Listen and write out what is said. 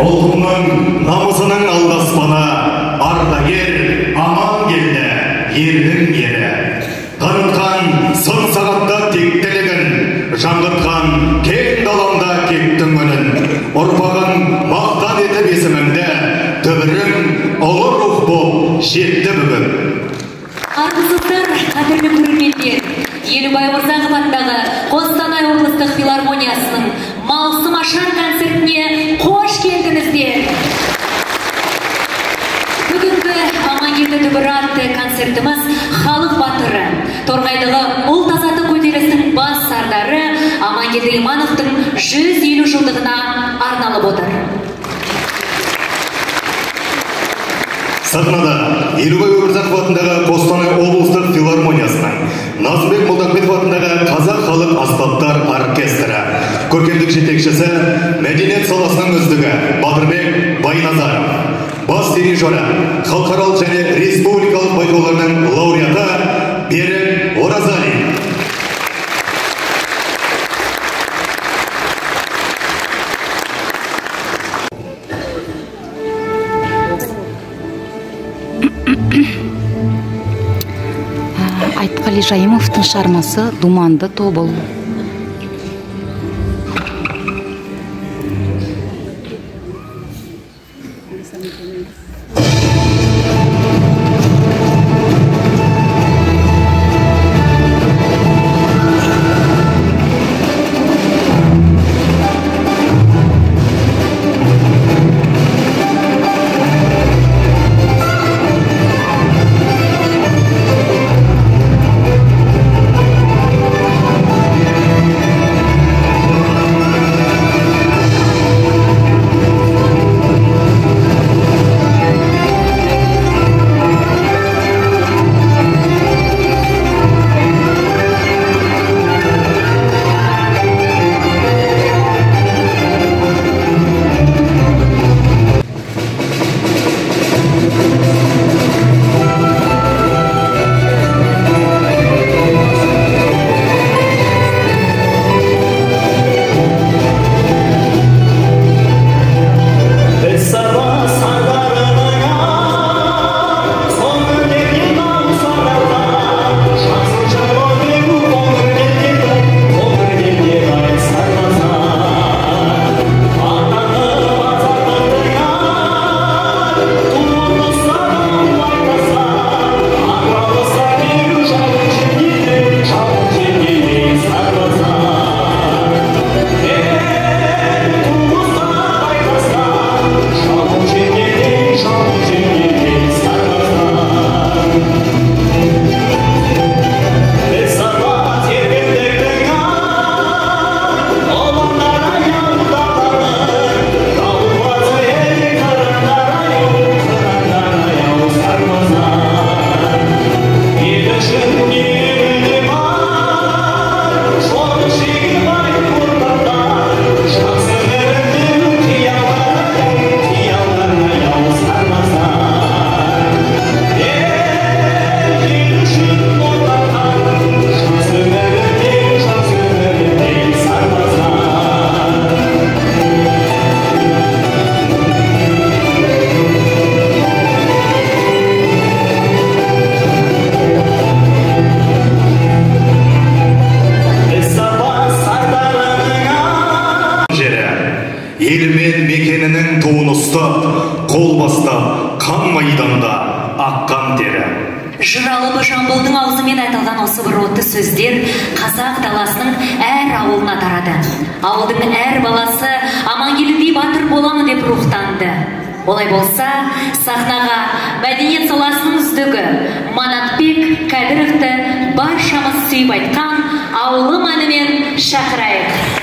ұлтымның намысының алдаспаны, ардагер аман келді, ердің ері. Танытқан сын сағатта тектілігін, жаңғыртқан кең даламда кектің үнін. Ұрпағын мақтан етіп есімімді, түбірім ұлы рух боп жетті бүгін. Армысыздар, қадірлі көрермендер, Елубай Мырзағып атындағы Қостанай облыстық филармониясының маусым ашар концертіне қош келдіңіздер. Бүгінгі Амангелді түбірі атты концертіміз халық батыры, Торғайдағы ұлт азаттық көтерілістің бас сардары Амангелді Имановтың 150 жылдығына арналып отыр. Сахнада Елубай Мырзағып атындағы Қостанай облыстық филармониясының, Назымбек Молдахметов атындағы Қазақ халық аспаптар оркестрі, көркемдік жетекшісі, мәдениет саласының үздігі Батырбек Байназаров, бас дирижері, халықаралық және республикалық байқауларының лауреаты Берік Оразалин. Айтқали Жайымовтың шығармасы «Думанды тобыл». Елмен мекенінің туын ұстап, қол бастап, қан майданда аққан тері. Жыралыбы Жамбылдың аузымен айтылған осы бір отты сөздер қазақ даласының әр ауылына тарады. Ауылдың әр баласы Амангелді батыр боламын деп рухтанды. Олай болса, сахнаға мәдениет саласының үздігі Манатбек Кәдіровті баршамыз сүйіп айтқан ауылым әнімен шақырайық.